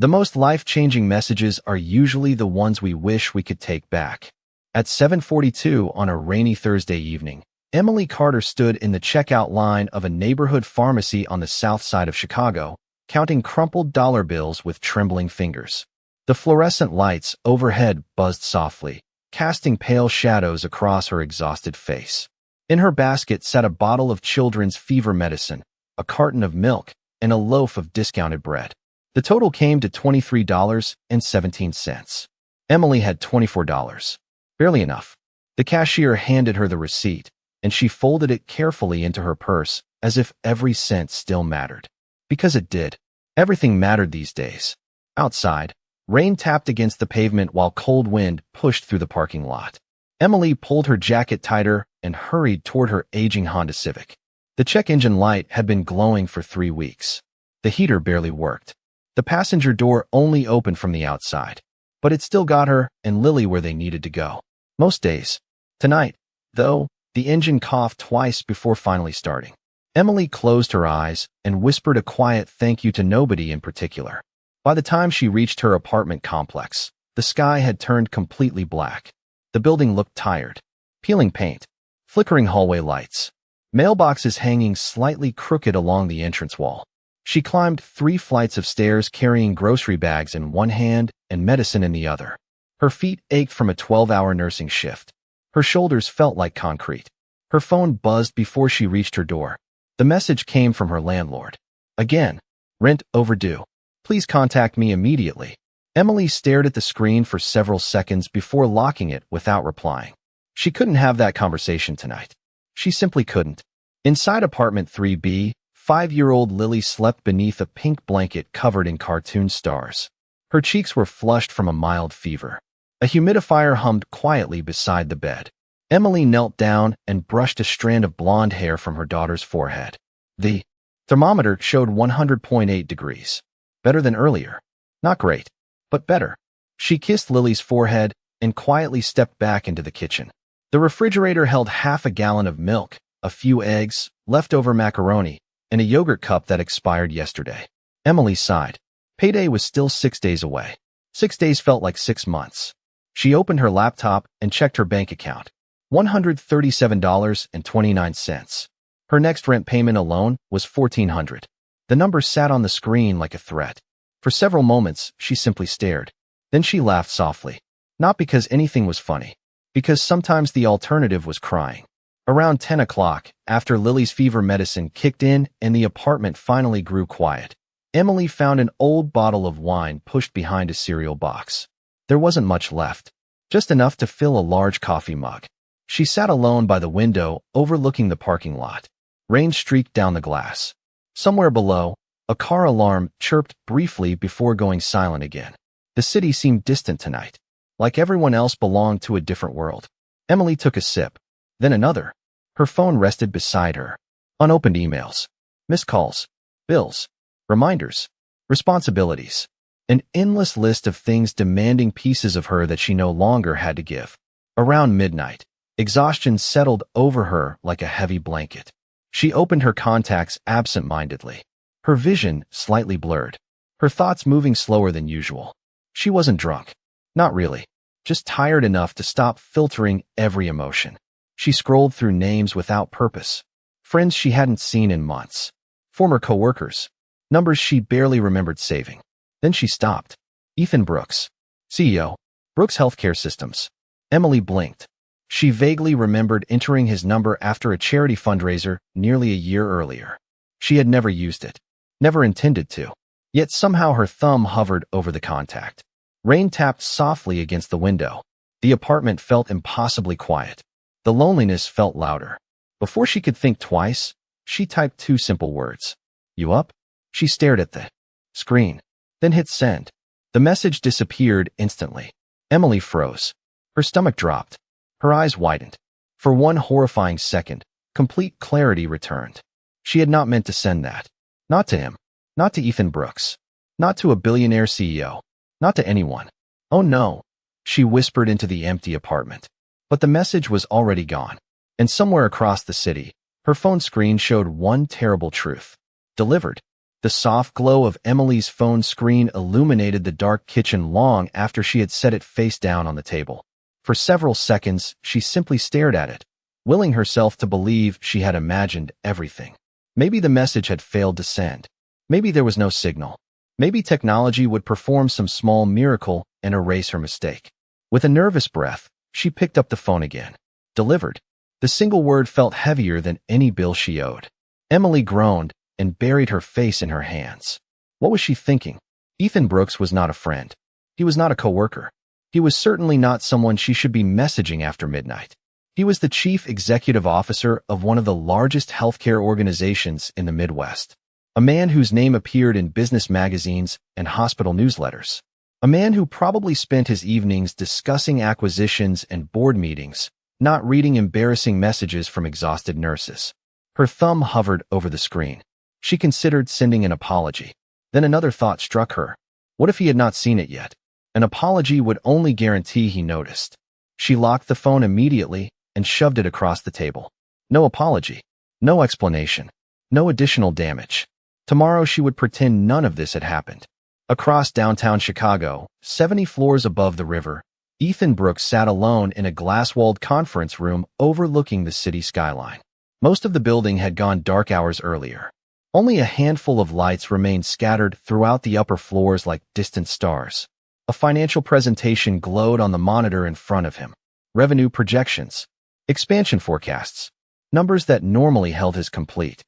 The most life-changing messages are usually the ones we wish we could take back. At 7:42 on a rainy Thursday evening, Emily Carter stood in the checkout line of a neighborhood pharmacy on the south side of Chicago, counting crumpled dollar bills with trembling fingers. The fluorescent lights overhead buzzed softly, casting pale shadows across her exhausted face. In her basket sat a bottle of children's fever medicine, a carton of milk, and a loaf of discounted bread. The total came to $23.17. Emily had $24. Barely enough. The cashier handed her the receipt, and she folded it carefully into her purse as if every cent still mattered. Because it did. Everything mattered these days. Outside, rain tapped against the pavement while cold wind pushed through the parking lot. Emily pulled her jacket tighter and hurried toward her aging Honda Civic. The check engine light had been glowing for 3 weeks. The heater barely worked. The passenger door only opened from the outside. But it still got her and Lily where they needed to go. Most days. Tonight, though, the engine coughed twice before finally starting. Emily closed her eyes and whispered a quiet thank you to nobody in particular. By the time she reached her apartment complex, the sky had turned completely black. The building looked tired. Peeling paint, flickering hallway lights, mailboxes hanging slightly crooked along the entrance wall. She climbed 3 flights of stairs carrying grocery bags in one hand and medicine in the other. Her feet ached from a 12-hour nursing shift. Her shoulders felt like concrete. Her phone buzzed before she reached her door. The message came from her landlord. Again, rent overdue. Please contact me immediately. Emily stared at the screen for several seconds before locking it without replying. She couldn't have that conversation tonight. She simply couldn't. Inside apartment 3B, 5-year-old Lily slept beneath a pink blanket covered in cartoon stars. Her cheeks were flushed from a mild fever. A humidifier hummed quietly beside the bed. Emily knelt down and brushed a strand of blonde hair from her daughter's forehead. The thermometer showed 100.8 degrees. Better than earlier. Not great, but better. She kissed Lily's forehead and quietly stepped back into the kitchen. The refrigerator held half a gallon of milk, a few eggs, leftover macaroni, and a yogurt cup that expired yesterday. Emily sighed. Payday was still 6 days away. 6 days felt like 6 months. She opened her laptop and checked her bank account. $137.29. Her next rent payment alone was $1,400. The number sat on the screen like a threat. For several moments, she simply stared. Then she laughed softly. Not because anything was funny. Because sometimes the alternative was crying. Around 10 o'clock, after Lily's fever medicine kicked in and the apartment finally grew quiet, Emily found an old bottle of wine pushed behind a cereal box. There wasn't much left. Just enough to fill a large coffee mug. She sat alone by the window, overlooking the parking lot. Rain streaked down the glass. Somewhere below, a car alarm chirped briefly before going silent again. The city seemed distant tonight. Like everyone else belonged to a different world. Emily took a sip. Then another. Her phone rested beside her. Unopened emails. Missed calls. Bills. Reminders. Responsibilities. An endless list of things demanding pieces of her that she no longer had to give. Around midnight, exhaustion settled over her like a heavy blanket. She opened her contacts absent-mindedly. Her vision slightly blurred. Her thoughts moving slower than usual. She wasn't drunk. Not really. Just tired enough to stop filtering every emotion. She scrolled through names without purpose. Friends she hadn't seen in months. Former coworkers. Numbers she barely remembered saving. Then she stopped. Ethan Brooks. CEO. Brooks Healthcare Systems. Emily blinked. She vaguely remembered entering his number after a charity fundraiser nearly a year earlier. She had never used it. Never intended to. Yet somehow her thumb hovered over the contact. Rain tapped softly against the window. The apartment felt impossibly quiet. The loneliness felt louder. Before she could think twice, she typed 2 simple words. You up? She stared at the screen, then hit send. The message disappeared instantly. Emily froze. Her stomach dropped. Her eyes widened. For one horrifying second, complete clarity returned. She had not meant to send that. Not to him. Not to Ethan Brooks. Not to a billionaire CEO. Not to anyone. Oh no, she whispered into the empty apartment. But the message was already gone. And somewhere across the city, her phone screen showed one terrible truth. Delivered. The soft glow of Emily's phone screen illuminated the dark kitchen long after she had set it face down on the table. For several seconds, she simply stared at it, willing herself to believe she had imagined everything. Maybe the message had failed to send. Maybe there was no signal. Maybe technology would perform some small miracle and erase her mistake. With a nervous breath, she picked up the phone again. Delivered. The single word felt heavier than any bill she owed. Emily groaned and buried her face in her hands. What was she thinking? Ethan Brooks was not a friend. He was not a coworker. He was certainly not someone she should be messaging after midnight. He was the chief executive officer of one of the largest healthcare organizations in the Midwest. A man whose name appeared in business magazines and hospital newsletters. A man who probably spent his evenings discussing acquisitions and board meetings, not reading embarrassing messages from exhausted nurses. Her thumb hovered over the screen. She considered sending an apology. Then another thought struck her. What if he had not seen it yet? An apology would only guarantee he noticed. She locked the phone immediately and shoved it across the table. No apology. No explanation. No additional damage. Tomorrow she would pretend none of this had happened. Across downtown Chicago, 70 floors above the river, Ethan Brooks sat alone in a glass-walled conference room overlooking the city skyline. Most of the building had gone dark hours earlier. Only a handful of lights remained scattered throughout the upper floors like distant stars. A financial presentation glowed on the monitor in front of him. Revenue projections. Expansion forecasts. Numbers that normally held his complete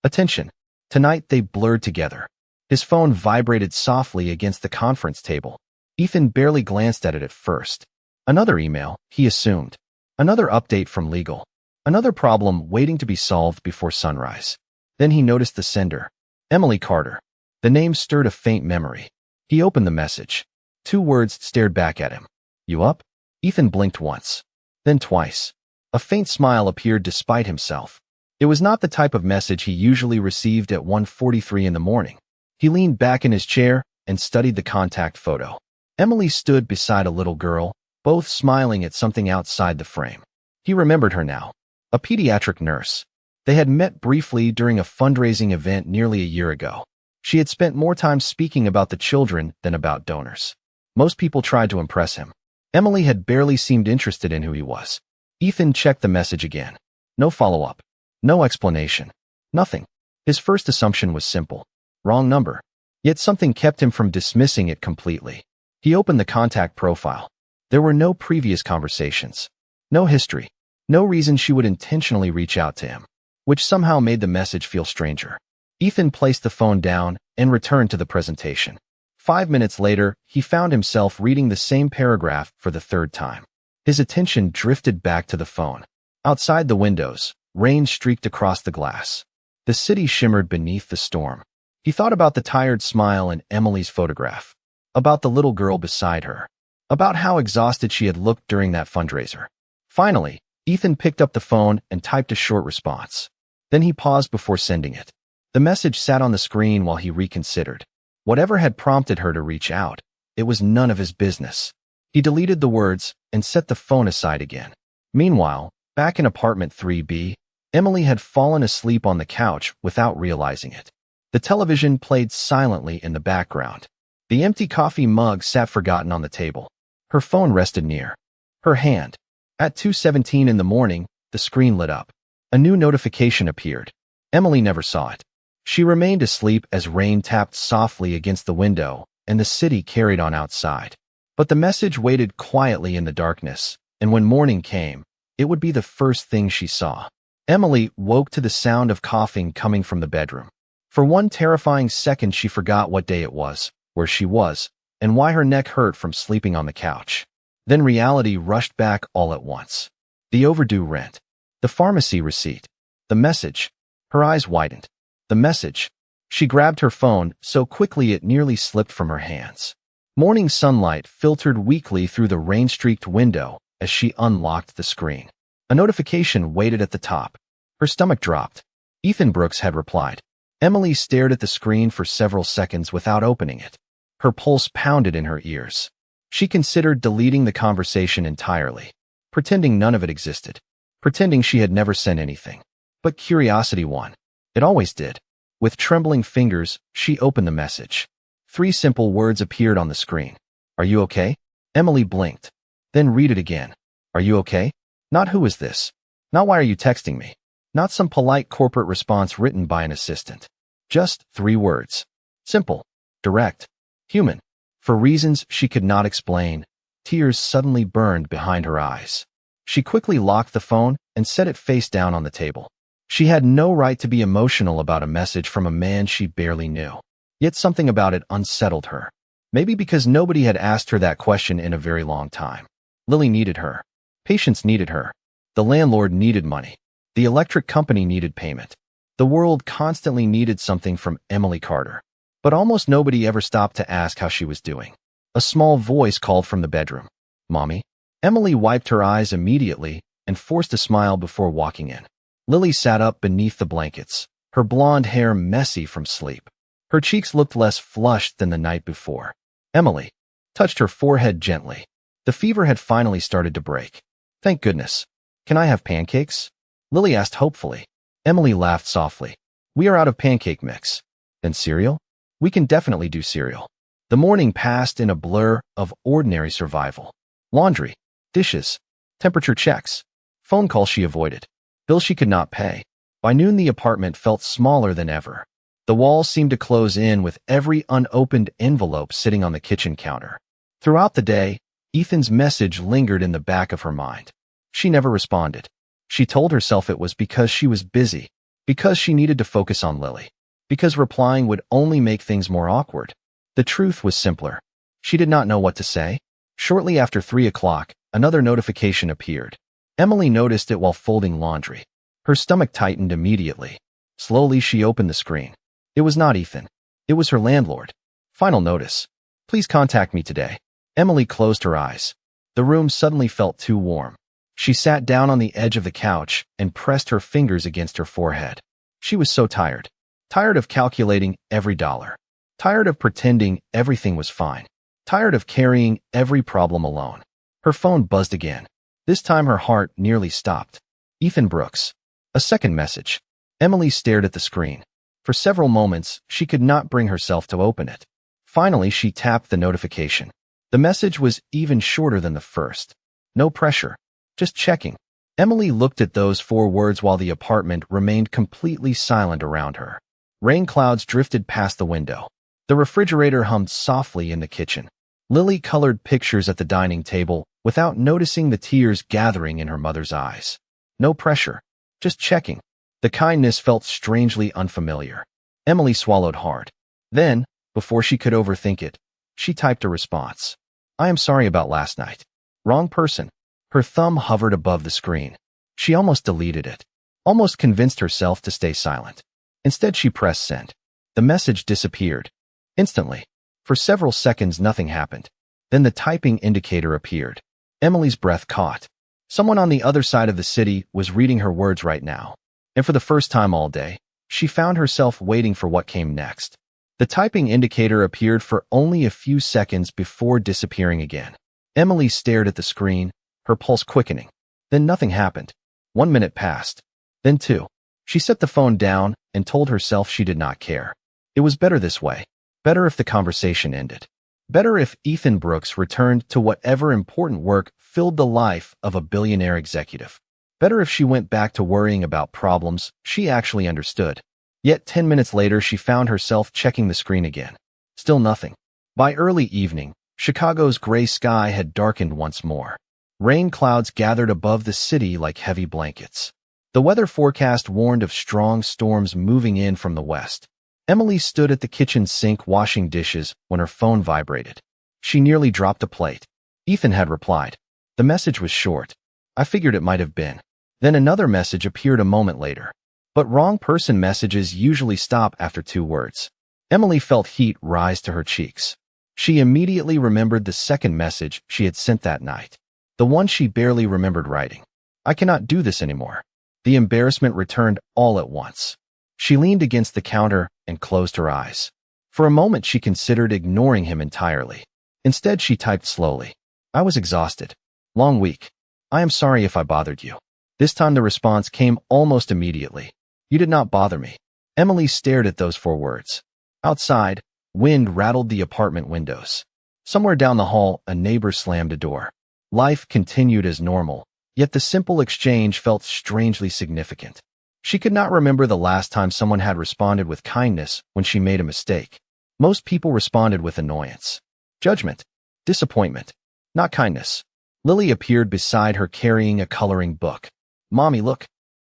attention. Tonight they blurred together. His phone vibrated softly against the conference table. Ethan barely glanced at it at first. Another email, he assumed. Another update from legal. Another problem waiting to be solved before sunrise. Then he noticed the sender. Emily Carter. The name stirred a faint memory. He opened the message. 2 words stared back at him. You up? Ethan blinked once. Then twice. A faint smile appeared despite himself. It was not the type of message he usually received at 1:43 in the morning. He leaned back in his chair and studied the contact photo. Emily stood beside a little girl, both smiling at something outside the frame. He remembered her now. A pediatric nurse. They had met briefly during a fundraising event nearly a year ago. She had spent more time speaking about the children than about donors. Most people tried to impress him. Emily had barely seemed interested in who he was. Ethan checked the message again. No follow-up. No explanation. Nothing. His first assumption was simple. Wrong number. Yet something kept him from dismissing it completely. He opened the contact profile. There were no previous conversations. No history. No reason she would intentionally reach out to him, which somehow made the message feel stranger. Ethan placed the phone down and returned to the presentation. 5 minutes later, he found himself reading the same paragraph for the 3rd time. His attention drifted back to the phone. Outside the windows, rain streaked across the glass. The city shimmered beneath the storm. He thought about the tired smile in Emily's photograph, about the little girl beside her, about how exhausted she had looked during that fundraiser. Finally, Ethan picked up the phone and typed a short response. Then he paused before sending it. The message sat on the screen while he reconsidered. Whatever had prompted her to reach out, it was none of his business. He deleted the words and set the phone aside again. Meanwhile, back in apartment 3B, Emily had fallen asleep on the couch without realizing it. The television played silently in the background. The empty coffee mug sat forgotten on the table. Her phone rested near her hand. At 2:17 in the morning, the screen lit up. A new notification appeared. Emily never saw it. She remained asleep as rain tapped softly against the window and the city carried on outside. But the message waited quietly in the darkness, and when morning came, it would be the first thing she saw. Emily woke to the sound of coughing coming from the bedroom. For one terrifying second she forgot what day it was, where she was, and why her neck hurt from sleeping on the couch. Then reality rushed back all at once. The overdue rent. The pharmacy receipt. The message. Her eyes widened. The message. She grabbed her phone so quickly it nearly slipped from her hands. Morning sunlight filtered weakly through the rain-streaked window as she unlocked the screen. A notification waited at the top. Her stomach dropped. Ethan Brooks had replied. Emily stared at the screen for several seconds without opening it. Her pulse pounded in her ears. She considered deleting the conversation entirely, pretending none of it existed, pretending she had never sent anything. But curiosity won. It always did. With trembling fingers, she opened the message. 3 simple words appeared on the screen. Are you okay? Emily blinked. Then read it again. Are you okay? Not who is this? Not why are you texting me? Not some polite corporate response written by an assistant. Just 3 words. Simple, direct, human. For reasons she could not explain, tears suddenly burned behind her eyes. She quickly locked the phone and set it face down on the table. She had no right to be emotional about a message from a man she barely knew. Yet something about it unsettled her. Maybe because nobody had asked her that question in a very long time. Lily needed her. Patience needed her. The landlord needed money. The electric company needed payment. The world constantly needed something from Emily Carter. But almost nobody ever stopped to ask how she was doing. A small voice called from the bedroom. Mommy? Emily wiped her eyes immediately and forced a smile before walking in. Lily sat up beneath the blankets, her blonde hair messy from sleep. Her cheeks looked less flushed than the night before. Emily touched her forehead gently. The fever had finally started to break. Thank goodness. Can I have pancakes? Lily asked hopefully. Emily laughed softly. We are out of pancake mix. Then cereal? We can definitely do cereal. The morning passed in a blur of ordinary survival. Laundry, dishes, temperature checks, phone calls she avoided, bills she could not pay. By noon the apartment felt smaller than ever. The walls seemed to close in with every unopened envelope sitting on the kitchen counter. Throughout the day, Ethan's message lingered in the back of her mind. She never responded. She told herself it was because she was busy, because she needed to focus on Lily, because replying would only make things more awkward. The truth was simpler. She did not know what to say. Shortly after 3 o'clock, another notification appeared. Emily noticed it while folding laundry. Her stomach tightened immediately. Slowly she opened the screen. It was not Ethan. It was her landlord. Final notice. Please contact me today. Emily closed her eyes. The room suddenly felt too warm. She sat down on the edge of the couch and pressed her fingers against her forehead. She was so tired. Tired of calculating every dollar. Tired of pretending everything was fine. Tired of carrying every problem alone. Her phone buzzed again. This time her heart nearly stopped. Ethan Brooks. A second message. Emily stared at the screen. For several moments, she could not bring herself to open it. Finally, she tapped the notification. The message was even shorter than the first. No pressure. Just checking. Emily looked at those 4 words while the apartment remained completely silent around her. Rain clouds drifted past the window. The refrigerator hummed softly in the kitchen. Lily colored pictures at the dining table without noticing the tears gathering in her mother's eyes. No pressure. Just checking. The kindness felt strangely unfamiliar. Emily swallowed hard. Then, before she could overthink it, she typed a response. I am sorry about last night. Wrong person. Her thumb hovered above the screen. She almost deleted it. Almost convinced herself to stay silent. Instead, she pressed send. The message disappeared. Instantly. For several seconds, nothing happened. Then the typing indicator appeared. Emily's breath caught. Someone on the other side of the city was reading her words right now. And for the first time all day, she found herself waiting for what came next. The typing indicator appeared for only a few seconds before disappearing again. Emily stared at the screen, her pulse quickening. Then nothing happened. 1 minute passed. Then 2. She set the phone down and told herself she did not care. It was better this way. Better if the conversation ended. Better if Ethan Brooks returned to whatever important work filled the life of a billionaire executive. Better if she went back to worrying about problems she actually understood. Yet 10 minutes later, she found herself checking the screen again. Still nothing. By early evening, Chicago's gray sky had darkened once more. Rain clouds gathered above the city like heavy blankets. The weather forecast warned of strong storms moving in from the west. Emily stood at the kitchen sink washing dishes when her phone vibrated. She nearly dropped a plate. Ethan had replied. The message was short. I figured it might have been. Then another message appeared a moment later. But wrong person messages usually stop after 2 words. Emily felt heat rise to her cheeks. She immediately remembered the second message she had sent that night. The one she barely remembered writing. I cannot do this anymore. The embarrassment returned all at once. She leaned against the counter and closed her eyes. For a moment she considered ignoring him entirely. Instead she typed slowly. I was exhausted. Long week. I am sorry if I bothered you. This time the response came almost immediately. You did not bother me. Emily stared at those 4 words. Outside, wind rattled the apartment windows. Somewhere down the hall, a neighbor slammed a door. Life continued as normal, yet the simple exchange felt strangely significant. She could not remember the last time someone had responded with kindness when she made a mistake. Most people responded with annoyance, judgment, disappointment, not kindness. Lily appeared beside her carrying a coloring book. "Mommy, look."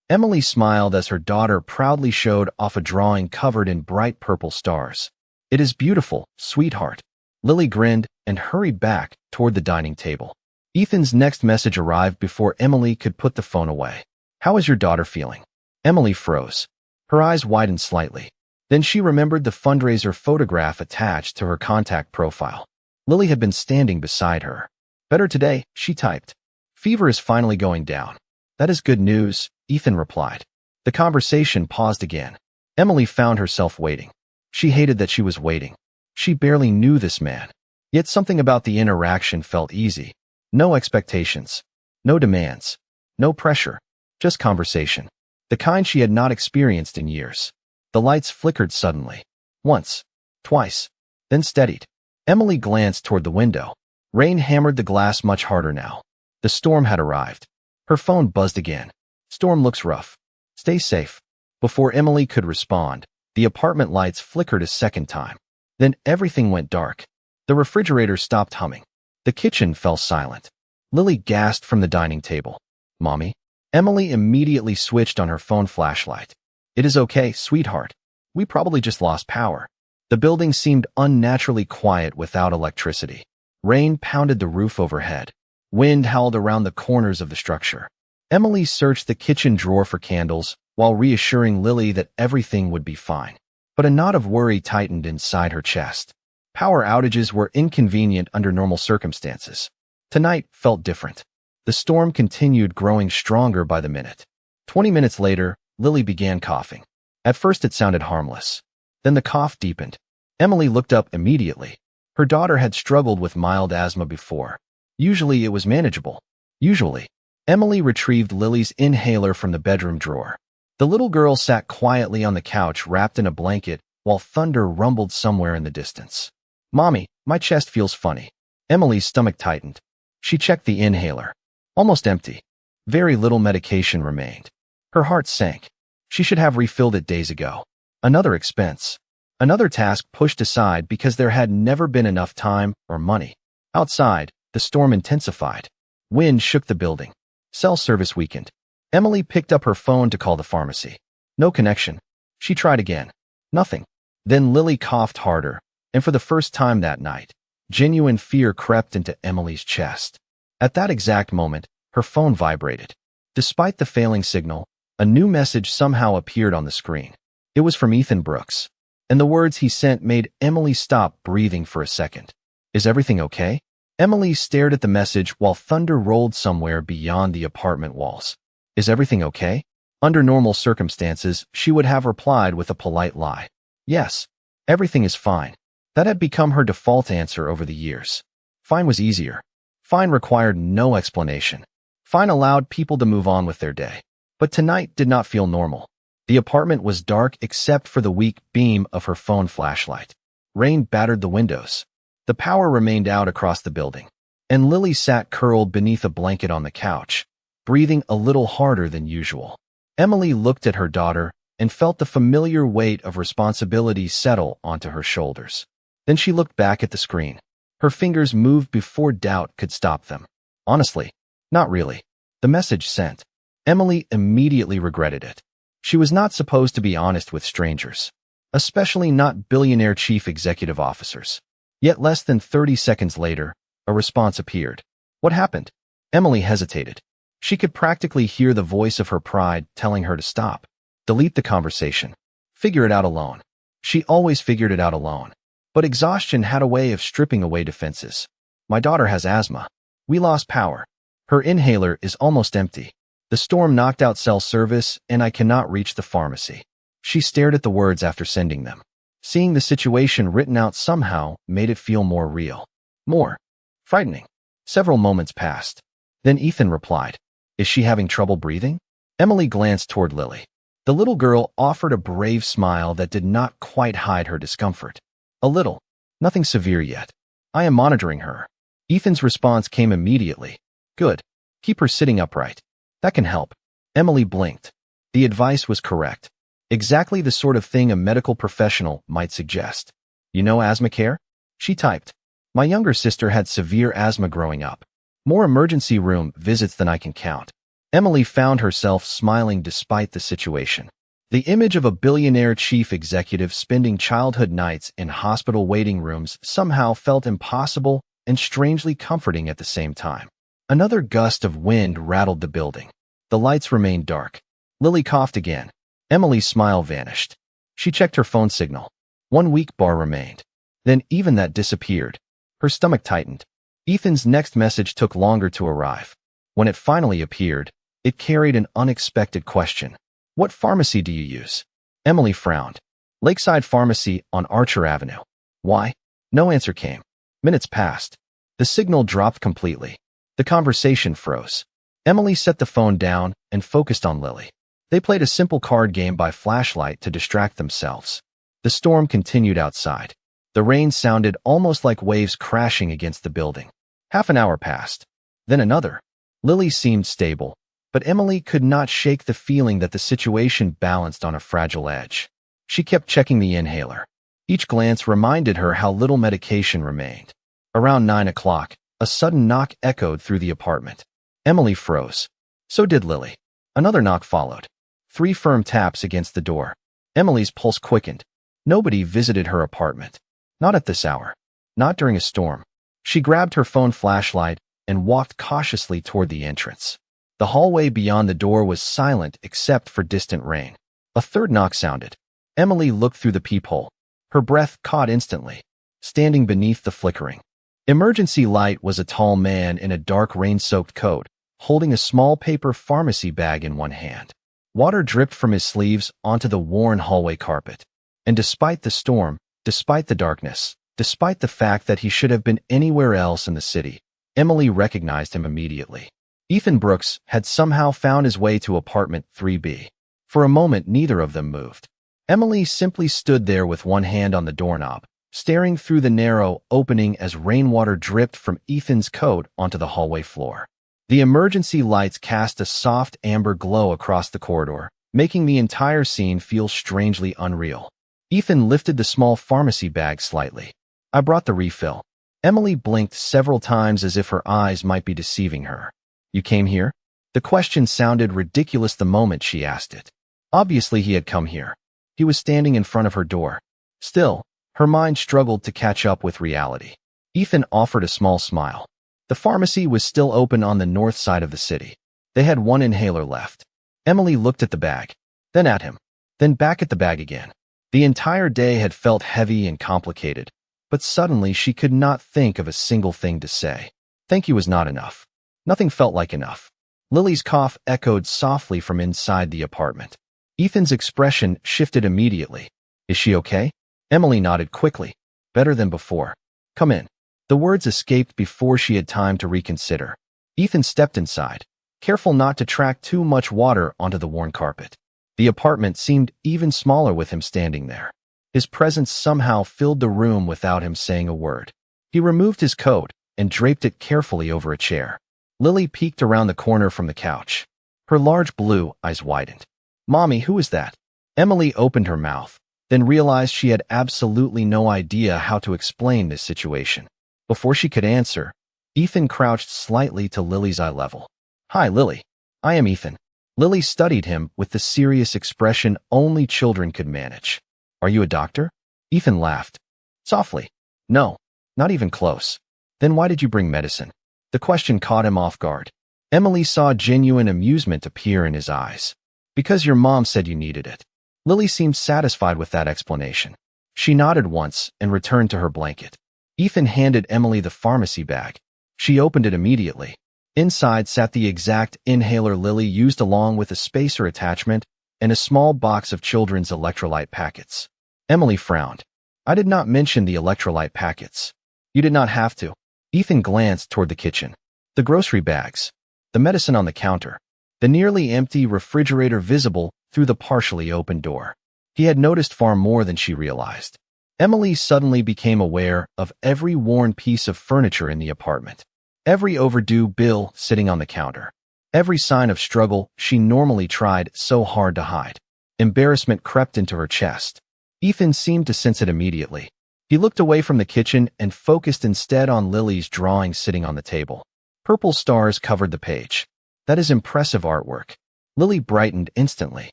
Emily smiled as her daughter proudly showed off a drawing covered in bright purple stars. "It is beautiful, sweetheart." Lily grinned and hurried back toward the dining table. Ethan's next message arrived before Emily could put the phone away. "How is your daughter feeling?" Emily froze. Her eyes widened slightly. Then she remembered the fundraiser photograph attached to her contact profile. Lily had been standing beside her. "Better today," she typed. "Fever is finally going down." "That is good news," Ethan replied. The conversation paused again. Emily found herself waiting. She hated that she was waiting. She barely knew this man. Yet something about the interaction felt easy. No expectations. No demands. No pressure. Just conversation. The kind she had not experienced in years. The lights flickered suddenly. Once. Twice. Then steadied. Emily glanced toward the window. Rain hammered the glass much harder now. The storm had arrived. Her phone buzzed again. "Storm looks rough. Stay safe." Before Emily could respond, the apartment lights flickered a second time. Then everything went dark. The refrigerator stopped humming. The kitchen fell silent. Lily gasped from the dining table. "Mommy?" Emily immediately switched on her phone flashlight. "It is okay, sweetheart. We probably just lost power." The building seemed unnaturally quiet without electricity. Rain pounded the roof overhead. Wind howled around the corners of the structure. Emily searched the kitchen drawer for candles while reassuring Lily that everything would be fine. But a knot of worry tightened inside her chest. Power outages were inconvenient under normal circumstances. Tonight felt different. The storm continued growing stronger by the minute. 20 minutes later, Lily began coughing. At first it sounded harmless. Then the cough deepened. Emily looked up immediately. Her daughter had struggled with mild asthma before. Usually it was manageable. Usually. Emily retrieved Lily's inhaler from the bedroom drawer. The little girl sat quietly on the couch wrapped in a blanket while thunder rumbled somewhere in the distance. "Mommy, my chest feels funny." Emily's stomach tightened. She checked the inhaler. Almost empty. Very little medication remained. Her heart sank. She should have refilled it days ago. Another expense. Another task pushed aside because there had never been enough time or money. Outside, the storm intensified. Wind shook the building. Cell service weakened. Emily picked up her phone to call the pharmacy. No connection. She tried again. Nothing. Then Lily coughed harder, and for the first time that night, genuine fear crept into Emily's chest. At that exact moment, her phone vibrated. Despite the failing signal, a new message somehow appeared on the screen. It was from Ethan Brooks, and the words he sent made Emily stop breathing for a second. "Is everything okay?" Emily stared at the message while thunder rolled somewhere beyond the apartment walls. "Is everything okay?" Under normal circumstances, she would have replied with a polite lie. "Yes, everything is fine." That had become her default answer over the years. Fine was easier. Fine required no explanation. Fine allowed people to move on with their day. But tonight did not feel normal. The apartment was dark except for the weak beam of her phone flashlight. Rain battered the windows. The power remained out across the building. And Lily sat curled beneath a blanket on the couch, breathing a little harder than usual. Emily looked at her daughter and felt the familiar weight of responsibility settle onto her shoulders. Then she looked back at the screen. Her fingers moved before doubt could stop them. Honestly, not really. The message sent. Emily immediately regretted it. She was not supposed to be honest with strangers, especially not billionaire chief executive officers. Yet less than 30 seconds later, a response appeared. What happened? Emily hesitated. She could practically hear the voice of her pride telling her to stop. Delete the conversation. Figure it out alone. She always figured it out alone. But exhaustion had a way of stripping away defenses. My daughter has asthma. We lost power. Her inhaler is almost empty. The storm knocked out cell service, and I cannot reach the pharmacy. She stared at the words after sending them. Seeing the situation written out somehow made it feel more real. More frightening. Several moments passed. Then Ethan replied, "Is she having trouble breathing?" Emily glanced toward Lily. The little girl offered a brave smile that did not quite hide her discomfort. A little. Nothing severe yet. I am monitoring her. Ethan's response came immediately. Good. Keep her sitting upright. That can help. Emily blinked. The advice was correct. Exactly the sort of thing a medical professional might suggest. You know asthma care? She typed. My younger sister had severe asthma growing up. More emergency room visits than I can count. Emily found herself smiling despite the situation. The image of a billionaire chief executive spending childhood nights in hospital waiting rooms somehow felt impossible and strangely comforting at the same time. Another gust of wind rattled the building. The lights remained dark. Lily coughed again. Emily's smile vanished. She checked her phone signal. 1 weak bar remained. Then even that disappeared. Her stomach tightened. Ethan's next message took longer to arrive. When it finally appeared, it carried an unexpected question. What pharmacy do you use? Emily frowned. Lakeside Pharmacy on Archer Avenue. Why? No answer came. Minutes passed. The signal dropped completely. The conversation froze. Emily set the phone down and focused on Lily. They played a simple card game by flashlight to distract themselves. The storm continued outside. The rain sounded almost like waves crashing against the building. Half an hour passed. Then another. Lily seemed stable, but Emily could not shake the feeling that the situation balanced on a fragile edge. She kept checking the inhaler. Each glance reminded her how little medication remained. Around 9 o'clock, a sudden knock echoed through the apartment. Emily froze. So did Lily. Another knock followed. 3 firm taps against the door. Emily's pulse quickened. Nobody visited her apartment. Not at this hour. Not during a storm. She grabbed her phone flashlight and walked cautiously toward the entrance. The hallway beyond the door was silent except for distant rain. A third knock sounded. Emily looked through the peephole. Her breath caught instantly. Standing beneath the flickering emergency light was a tall man in a dark rain-soaked coat, holding a small paper pharmacy bag in one hand. Water dripped from his sleeves onto the worn hallway carpet. And despite the storm, despite the darkness, despite the fact that he should have been anywhere else in the city, Emily recognized him immediately. Ethan Brooks had somehow found his way to apartment 3B. For a moment, neither of them moved. Emily simply stood there with one hand on the doorknob, staring through the narrow opening as rainwater dripped from Ethan's coat onto the hallway floor. The emergency lights cast a soft amber glow across the corridor, making the entire scene feel strangely unreal. Ethan lifted the small pharmacy bag slightly. I brought the refill. Emily blinked several times as if her eyes might be deceiving her. You came here? The question sounded ridiculous the moment she asked it. Obviously he had come here. He was standing in front of her door. Still, her mind struggled to catch up with reality. Ethan offered a small smile. The pharmacy was still open on the north side of the city. They had 1 inhaler left. Emily looked at the bag, then at him, then back at the bag again. The entire day had felt heavy and complicated, but suddenly she could not think of a single thing to say. Thank you was not enough. Nothing felt like enough. Lily's cough echoed softly from inside the apartment. Ethan's expression shifted immediately. Is she okay? Emily nodded quickly. Better than before. Come in. The words escaped before she had time to reconsider. Ethan stepped inside, careful not to track too much water onto the worn carpet. The apartment seemed even smaller with him standing there. His presence somehow filled the room without him saying a word. He removed his coat and draped it carefully over a chair. Lily peeked around the corner from the couch. Her large blue eyes widened. Mommy, who is that? Emily opened her mouth, then realized she had absolutely no idea how to explain this situation. Before she could answer, Ethan crouched slightly to Lily's eye level. Hi, Lily. I am Ethan. Lily studied him with the serious expression only children could manage. Are you a doctor? Ethan laughed. Softly. No, not even close. Then why did you bring medicine? The question caught him off guard. Emily saw genuine amusement appear in his eyes. Because your mom said you needed it. Lily seemed satisfied with that explanation. She nodded once and returned to her blanket. Ethan handed Emily the pharmacy bag. She opened it immediately. Inside sat the exact inhaler Lily used along with a spacer attachment and a small box of children's electrolyte packets. Emily frowned. I did not mention the electrolyte packets. You did not have to. Ethan glanced toward the kitchen. The grocery bags. The medicine on the counter. The nearly empty refrigerator visible through the partially open door. He had noticed far more than she realized. Emily suddenly became aware of every worn piece of furniture in the apartment, every overdue bill sitting on the counter, every sign of struggle she normally tried so hard to hide. Embarrassment crept into her chest. Ethan seemed to sense it immediately. He looked away from the kitchen and focused instead on Lily's drawing sitting on the table. Purple stars covered the page. That is impressive artwork. Lily brightened instantly.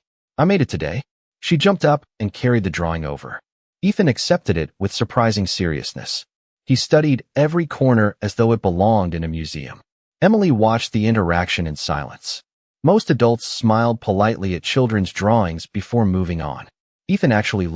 I made it today. She jumped up and carried the drawing over. Ethan accepted it with surprising seriousness. He studied every corner as though it belonged in a museum. Emily watched the interaction in silence. Most adults smiled politely at children's drawings before moving on. Ethan actually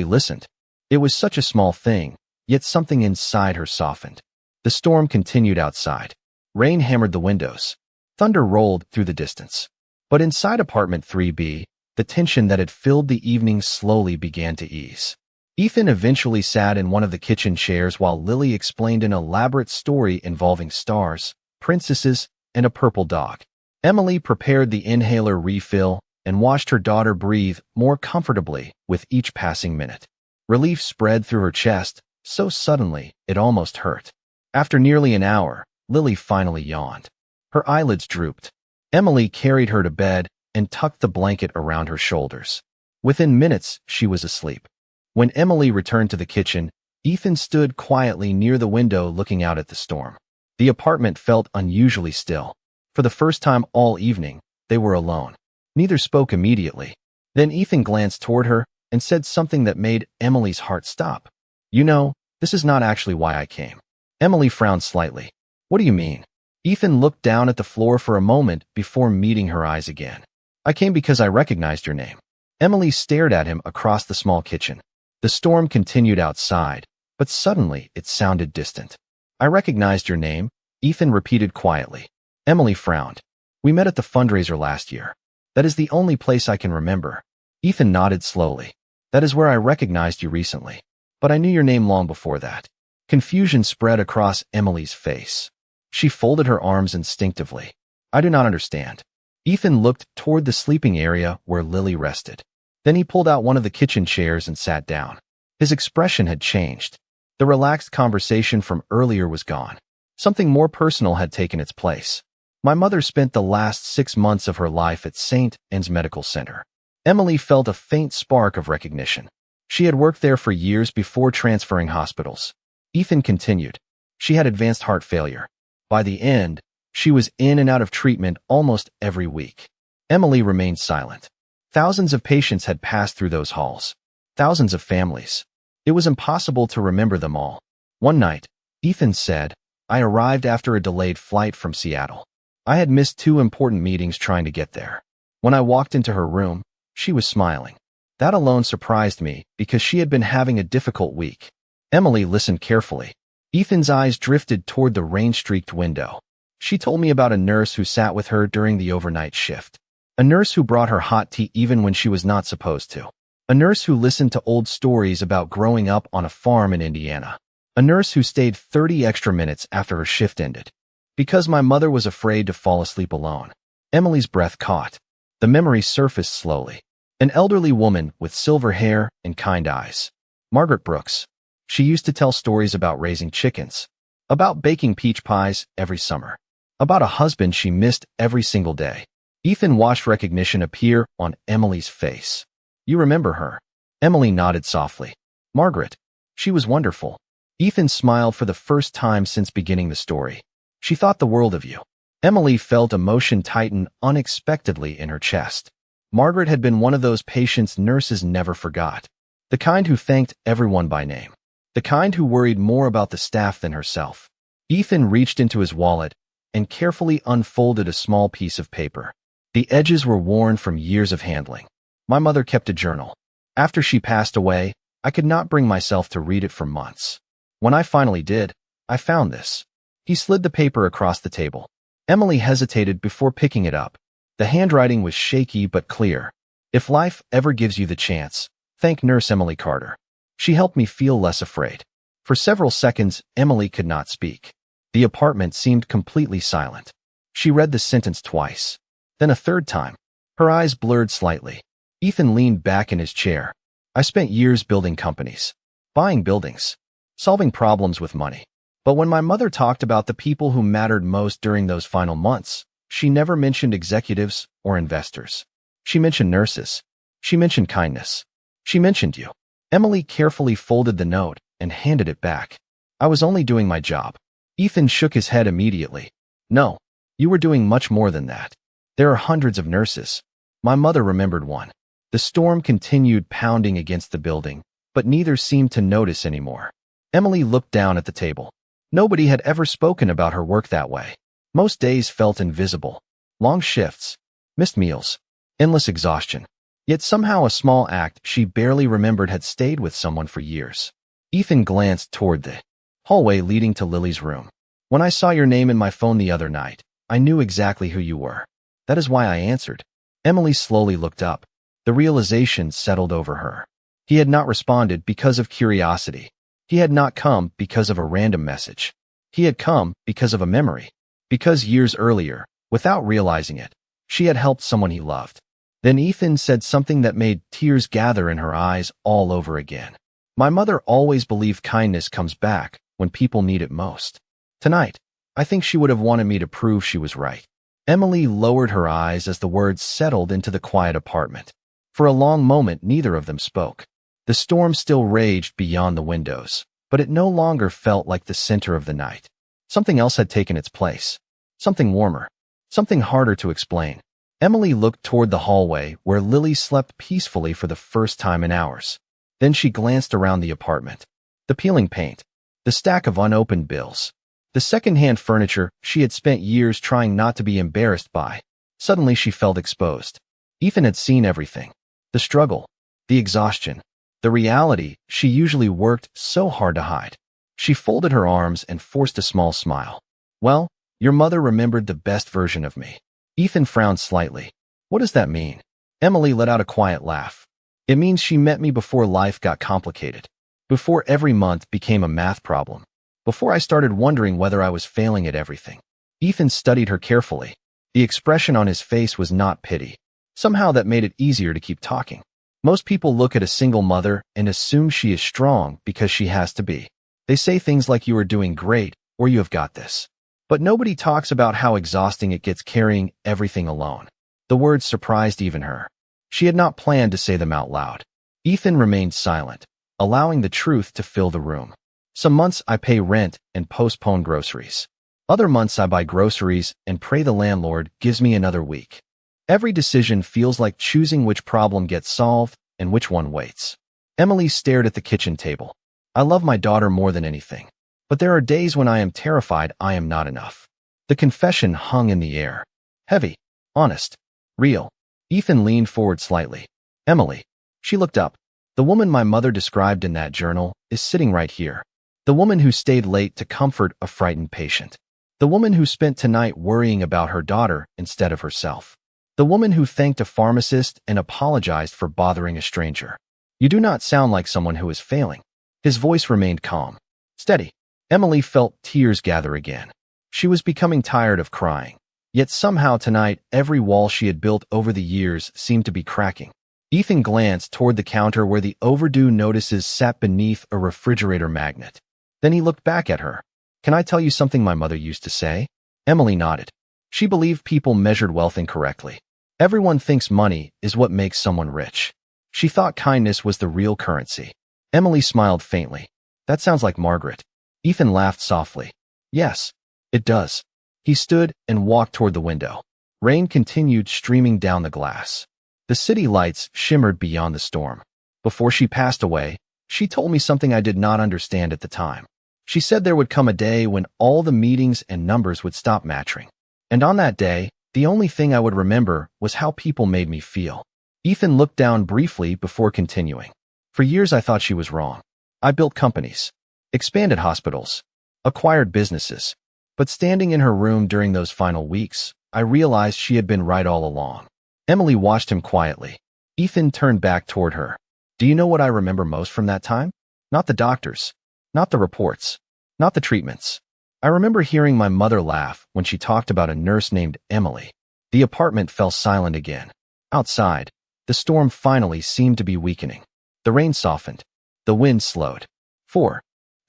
listened. It was such a small thing, yet something inside her softened. The storm continued outside. Rain hammered the windows. Thunder rolled through the distance. But inside apartment 3B, the tension that had filled the evening slowly began to ease. Ethan eventually sat in one of the kitchen chairs while Lily explained an elaborate story involving stars, princesses, and a purple dog. Emily prepared the inhaler refill and watched her daughter breathe more comfortably with each passing minute. Relief spread through her chest, so suddenly it almost hurt. After nearly an hour, Lily finally yawned. Her eyelids drooped. Emily carried her to bed and tucked the blanket around her shoulders. Within minutes, she was asleep. When Emily returned to the kitchen, Ethan stood quietly near the window looking out at the storm. The apartment felt unusually still. For the first time all evening, they were alone. Neither spoke immediately. Then Ethan glanced toward her and said something that made Emily's heart stop. You know, this is not actually why I came. Emily frowned slightly. What do you mean? Ethan looked down at the floor for a moment before meeting her eyes again. I came because I recognized your name. Emily stared at him across the small kitchen. The storm continued outside, but suddenly it sounded distant. I recognized your name, Ethan repeated quietly. Emily frowned. We met at the fundraiser last year. That is the only place I can remember. Ethan nodded slowly. That is where I recognized you recently. But I knew your name long before that. Confusion spread across Emily's face. She folded her arms instinctively. I do not understand. Ethan looked toward the sleeping area where Lily rested. Then he pulled out one of the kitchen chairs and sat down. His expression had changed. The relaxed conversation from earlier was gone. Something more personal had taken its place. My mother spent the last 6 months of her life at St. Anne's Medical Center. Emily felt a faint spark of recognition. She had worked there for years before transferring hospitals. Ethan continued. She had advanced heart failure. By the end, she was in and out of treatment almost every week. Emily remained silent. Thousands of patients had passed through those halls. Thousands of families. It was impossible to remember them all. One night, Ethan said, I arrived after a delayed flight from Seattle. I had missed 2 important meetings trying to get there. When I walked into her room, she was smiling. That alone surprised me because she had been having a difficult week. Emily listened carefully. Ethan's eyes drifted toward the rain-streaked window. She told me about a nurse who sat with her during the overnight shift. A nurse who brought her hot tea even when she was not supposed to. A nurse who listened to old stories about growing up on a farm in Indiana. A nurse who stayed 30 extra minutes after her shift ended. Because my mother was afraid to fall asleep alone. Emily's breath caught. The memory surfaced slowly. An elderly woman with silver hair and kind eyes. Margaret Brooks. She used to tell stories about raising chickens. About baking peach pies every summer. About a husband she missed every single day. Ethan watched recognition appear on Emily's face. You remember her? Emily nodded softly. Margaret. She was wonderful. Ethan smiled for the first time since beginning the story. She thought the world of you. Emily felt emotion tighten unexpectedly in her chest. Margaret had been one of those patients nurses never forgot. The kind who thanked everyone by name. The kind who worried more about the staff than herself. Ethan reached into his wallet and carefully unfolded a small piece of paper. The edges were worn from years of handling. My mother kept a journal. After she passed away, I could not bring myself to read it for months. When I finally did, I found this. He slid the paper across the table. Emily hesitated before picking it up. The handwriting was shaky but clear. If life ever gives you the chance, thank Nurse Emily Carter. She helped me feel less afraid. For several seconds, Emily could not speak. The apartment seemed completely silent. She read the sentence twice. Then a third time. Her eyes blurred slightly. Ethan leaned back in his chair. I spent years building companies, buying buildings, solving problems with money. But when my mother talked about the people who mattered most during those final months, she never mentioned executives or investors. She mentioned nurses. She mentioned kindness. She mentioned you. Emily carefully folded the note and handed it back. I was only doing my job. Ethan shook his head immediately. No, you were doing much more than that. There are hundreds of nurses. My mother remembered one. The storm continued pounding against the building, but neither seemed to notice anymore. Emily looked down at the table. Nobody had ever spoken about her work that way. Most days felt invisible. Long shifts, missed meals, endless exhaustion. Yet somehow a small act she barely remembered had stayed with someone for years. Ethan glanced toward the hallway leading to Lily's room. When I saw your name in my phone the other night, I knew exactly who you were. That is why I answered. Emily slowly looked up. The realization settled over her. He had not responded because of curiosity. He had not come because of a random message. He had come because of a memory. Because years earlier, without realizing it, she had helped someone he loved. Then Ethan said something that made tears gather in her eyes all over again. My mother always believed kindness comes back when people need it most. Tonight, I think she would have wanted me to prove she was right. Emily lowered her eyes as the words settled into the quiet apartment. For a long moment, neither of them spoke. The storm still raged beyond the windows, but it no longer felt like the center of the night. Something else had taken its place. Something warmer. Something harder to explain. Emily looked toward the hallway where Lily slept peacefully for the first time in hours. Then she glanced around the apartment. The peeling paint. The stack of unopened bills. The second-hand furniture she had spent years trying not to be embarrassed by. Suddenly she felt exposed. Ethan had seen everything. The struggle. The exhaustion. The reality she usually worked so hard to hide. She folded her arms and forced a small smile. Well, your mother remembered the best version of me. Ethan frowned slightly. What does that mean? Emily let out a quiet laugh. It means she met me before life got complicated. Before every month became a math problem. Before I started wondering whether I was failing at everything. Ethan studied her carefully. The expression on his face was not pity. Somehow that made it easier to keep talking. Most people look at a single mother and assume she is strong because she has to be. They say things like you are doing great or you have got this. But nobody talks about how exhausting it gets carrying everything alone. The words surprised even her. She had not planned to say them out loud. Ethan remained silent, allowing the truth to fill the room. Some months I pay rent and postpone groceries. Other months I buy groceries and pray the landlord gives me another week. Every decision feels like choosing which problem gets solved and which one waits. Emily stared at the kitchen table. I love my daughter more than anything. But there are days when I am terrified I am not enough. The confession hung in the air. Heavy, honest, real. Ethan leaned forward slightly. Emily. She looked up. The woman my mother described in that journal is sitting right here. The woman who stayed late to comfort a frightened patient. The woman who spent tonight worrying about her daughter instead of herself. The woman who thanked a pharmacist and apologized for bothering a stranger. You do not sound like someone who is failing. His voice remained calm. Steady. Emily felt tears gather again. She was becoming tired of crying. Yet somehow tonight, every wall she had built over the years seemed to be cracking. Ethan glanced toward the counter where the overdue notices sat beneath a refrigerator magnet. Then he looked back at her. Can I tell you something my mother used to say? Emily nodded. She believed people measured wealth incorrectly. Everyone thinks money is what makes someone rich. She thought kindness was the real currency. Emily smiled faintly. That sounds like Margaret. Ethan laughed softly. Yes, it does. He stood and walked toward the window. Rain continued streaming down the glass. The city lights shimmered beyond the storm. Before she passed away, she told me something I did not understand at the time. She said there would come a day when all the meetings and numbers would stop matching. And on that day, the only thing I would remember was how people made me feel. Ethan looked down briefly before continuing. For years I thought she was wrong. I built companies, expanded hospitals, acquired businesses. But standing in her room during those final weeks, I realized she had been right all along. Emily watched him quietly. Ethan turned back toward her. Do you know what I remember most from that time? Not the doctors, not the reports, not the treatments. I remember hearing my mother laugh when she talked about a nurse named Emily. The apartment fell silent again. Outside, the storm finally seemed to be weakening. The rain softened. The wind slowed. For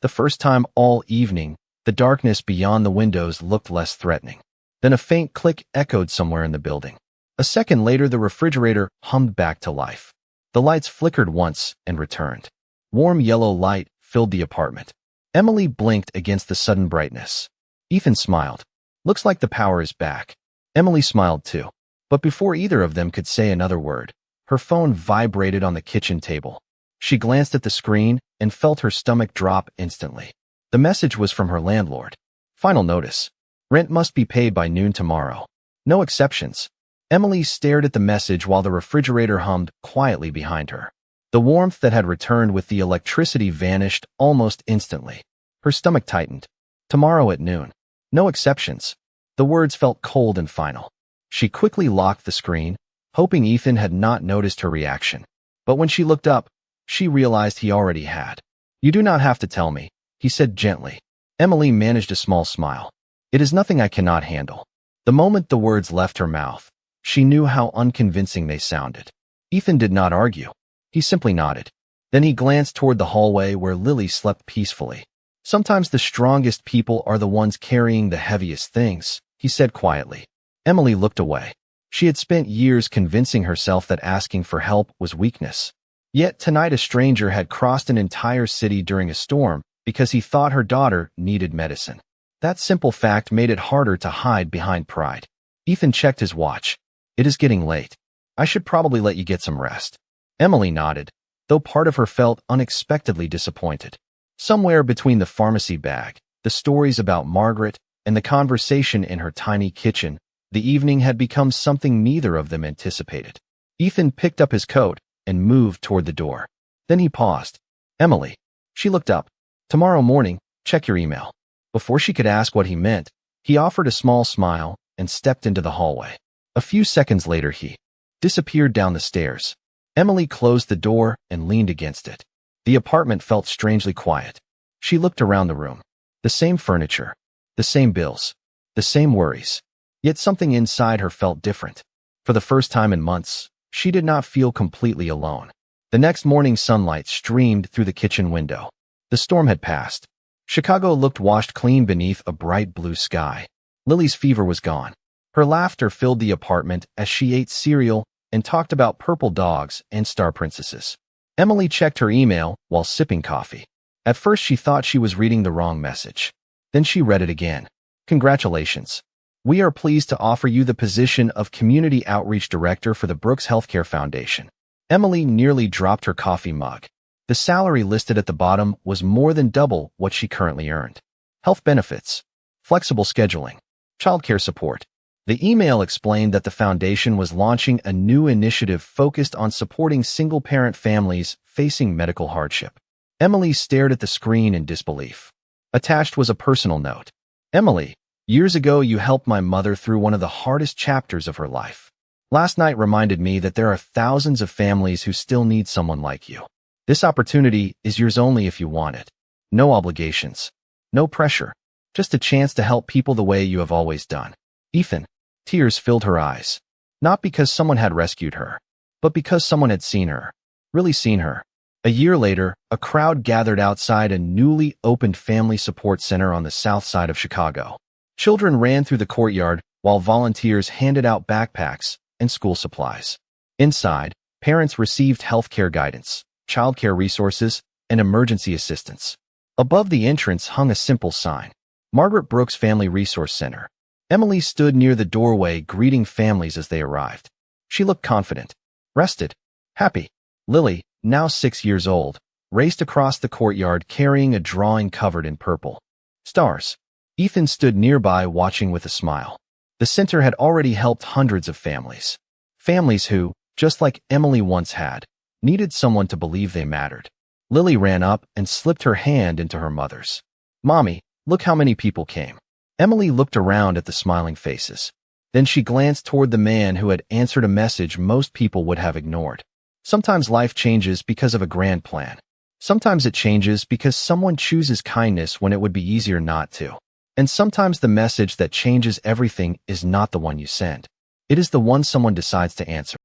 the first time all evening, the darkness beyond the windows looked less threatening. Then a faint click echoed somewhere in the building. A second later, the refrigerator hummed back to life. The lights flickered once and returned. Warm yellow light filled the apartment. Emily blinked against the sudden brightness. Ethan smiled. Looks like the power is back. Emily smiled too. But before either of them could say another word, her phone vibrated on the kitchen table. She glanced at the screen and felt her stomach drop instantly. The message was from her landlord. Final notice. Rent must be paid by noon tomorrow. No exceptions. Emily stared at the message while the refrigerator hummed quietly behind her. The warmth that had returned with the electricity vanished almost instantly. Her stomach tightened. Tomorrow at noon. No exceptions. The words felt cold and final. She quickly locked the screen, hoping Ethan had not noticed her reaction. But when she looked up, she realized he already had. You do not have to tell me, he said gently. Emily managed a small smile. It is nothing I cannot handle. The moment the words left her mouth, she knew how unconvincing they sounded. Ethan did not argue. He simply nodded. Then he glanced toward the hallway where Lily slept peacefully. Sometimes the strongest people are the ones carrying the heaviest things, he said quietly. Emily looked away. She had spent years convincing herself that asking for help was weakness. Yet tonight a stranger had crossed an entire city during a storm because he thought her daughter needed medicine. That simple fact made it harder to hide behind pride. Ethan checked his watch. It is getting late. I should probably let you get some rest. Emily nodded, though part of her felt unexpectedly disappointed. Somewhere between the pharmacy bag, the stories about Margaret, and the conversation in her tiny kitchen, the evening had become something neither of them anticipated. Ethan picked up his coat and moved toward the door. Then he paused. Emily. She looked up. Tomorrow morning, check your email. Before she could ask what he meant, he offered a small smile and stepped into the hallway. A few seconds later he disappeared down the stairs. Emily closed the door and leaned against it. The apartment felt strangely quiet. She looked around the room. The same furniture, the same bills, the same worries. Yet something inside her felt different. For the first time in months, she did not feel completely alone. The next morning sunlight streamed through the kitchen window. The storm had passed. Chicago looked washed clean beneath a bright blue sky. Lily's fever was gone. Her laughter filled the apartment as she ate cereal and talked about purple dogs and star princesses. Emily checked her email while sipping coffee. At first she thought she was reading the wrong message. Then she read it again. Congratulations. We are pleased to offer you the position of Community Outreach Director for the Brooks Healthcare Foundation. Emily nearly dropped her coffee mug. The salary listed at the bottom was more than double what she currently earned. Health benefits, flexible scheduling, childcare support. The email explained that the foundation was launching a new initiative focused on supporting single-parent families facing medical hardship. Emily stared at the screen in disbelief. Attached was a personal note. Emily, years ago you helped my mother through one of the hardest chapters of her life. Last night reminded me that there are thousands of families who still need someone like you. This opportunity is yours only if you want it. No obligations. No pressure. Just a chance to help people the way you have always done. Ethan. Tears filled her eyes. Not because someone had rescued her, but because someone had seen her. Really seen her. A year later, a crowd gathered outside a newly opened family support center on the south side of Chicago. Children ran through the courtyard while volunteers handed out backpacks and school supplies. Inside, parents received healthcare guidance, childcare resources, and emergency assistance. Above the entrance hung a simple sign, Margaret Brooks Family Resource Center. Emily stood near the doorway greeting families as they arrived. She looked confident, rested, happy. Lily, now 6 years old, raced across the courtyard carrying a drawing covered in purple stars. Ethan stood nearby watching with a smile. The center had already helped hundreds of families. Families who, just like Emily once had, needed someone to believe they mattered. Lily ran up and slipped her hand into her mother's. Mommy, look how many people came. Emily looked around at the smiling faces. Then she glanced toward the man who had answered a message most people would have ignored. Sometimes life changes because of a grand plan. Sometimes it changes because someone chooses kindness when it would be easier not to. And sometimes the message that changes everything is not the one you send. It is the one someone decides to answer.